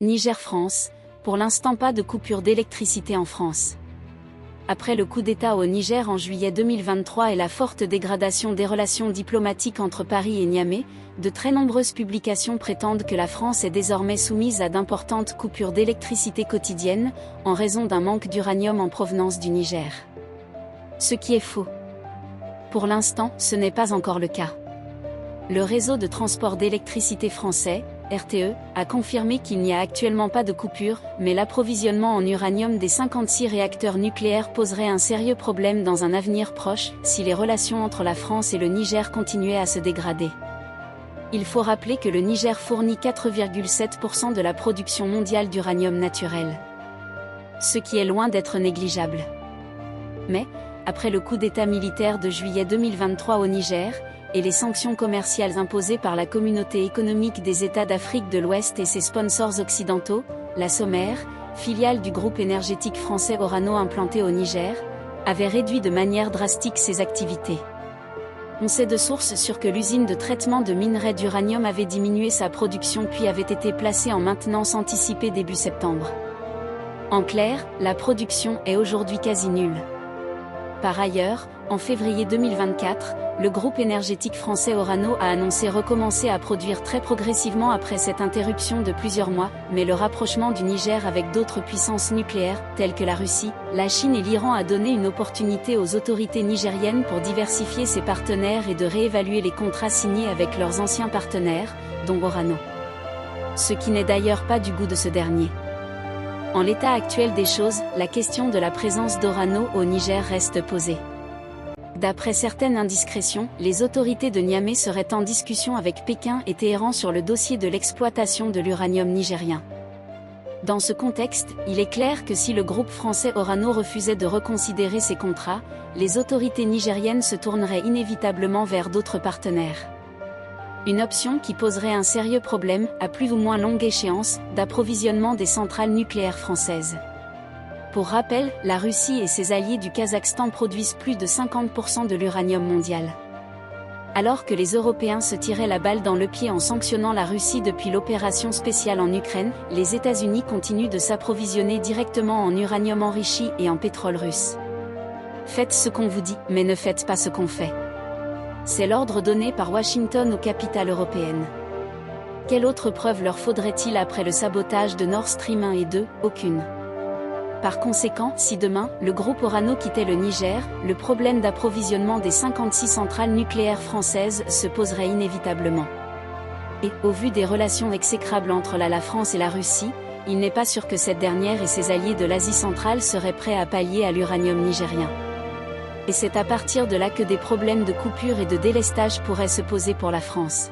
Niger-France, pour l'instant pas de coupure d'électricité en France. Après le coup d'État au Niger en juillet 2023 et la forte dégradation des relations diplomatiques entre Paris et Niamey, de très nombreuses publications prétendent que la France est désormais soumise à d'importantes coupures d'électricité quotidiennes, en raison d'un manque d'uranium en provenance du Niger. Ce qui est faux. Pour l'instant, ce n'est pas encore le cas. Le réseau de transport d'électricité français, RTE, a confirmé qu'il n'y a actuellement pas de coupure, mais l'approvisionnement en uranium des 56 réacteurs nucléaires poserait un sérieux problème dans un avenir proche, si les relations entre la France et le Niger continuaient à se dégrader. Il faut rappeler que le Niger fournit 4,7% de la production mondiale d'uranium naturel. Ce qui est loin d'être négligeable. Mais, après le coup d'État militaire de juillet 2023 au Niger, et les sanctions commerciales imposées par la Communauté économique des États d'Afrique de l'Ouest et ses sponsors occidentaux, la Sommer, filiale du groupe énergétique français Orano implanté au Niger, avait réduit de manière drastique ses activités. On sait de sources sûres que l'usine de traitement de minerais d'uranium avait diminué sa production puis avait été placée en maintenance anticipée début septembre. En clair, la production est aujourd'hui quasi nulle. Par ailleurs, en février 2024, le groupe énergétique français Orano a annoncé recommencer à produire très progressivement après cette interruption de plusieurs mois, mais le rapprochement du Niger avec d'autres puissances nucléaires, telles que la Russie, la Chine et l'Iran a donné une opportunité aux autorités nigériennes pour diversifier ses partenaires et de réévaluer les contrats signés avec leurs anciens partenaires, dont Orano. Ce qui n'est d'ailleurs pas du goût de ce dernier. En l'état actuel des choses, la question de la présence d'Orano au Niger reste posée. D'après certaines indiscrétions, les autorités de Niamey seraient en discussion avec Pékin et Téhéran sur le dossier de l'exploitation de l'uranium nigérien. Dans ce contexte, il est clair que si le groupe français Orano refusait de reconsidérer ses contrats, les autorités nigériennes se tourneraient inévitablement vers d'autres partenaires. Une option qui poserait un sérieux problème, à plus ou moins longue échéance, d'approvisionnement des centrales nucléaires françaises. Pour rappel, la Russie et ses alliés du Kazakhstan produisent plus de 50% de l'uranium mondial. Alors que les Européens se tiraient la balle dans le pied en sanctionnant la Russie depuis l'opération spéciale en Ukraine, les États-Unis continuent de s'approvisionner directement en uranium enrichi et en pétrole russe. Faites ce qu'on vous dit, mais ne faites pas ce qu'on fait. C'est l'ordre donné par Washington aux capitales européennes. Quelle autre preuve leur faudrait-il après le sabotage de Nord Stream 1 et 2 ? Aucune. Par conséquent, si demain, le groupe Orano quittait le Niger, le problème d'approvisionnement des 56 centrales nucléaires françaises se poserait inévitablement. Et, au vu des relations exécrables entre la France et la Russie, il n'est pas sûr que cette dernière et ses alliés de l'Asie centrale seraient prêts à pallier à l'uranium nigérien. Et c'est à partir de là que des problèmes de coupure et de délestage pourraient se poser pour la France.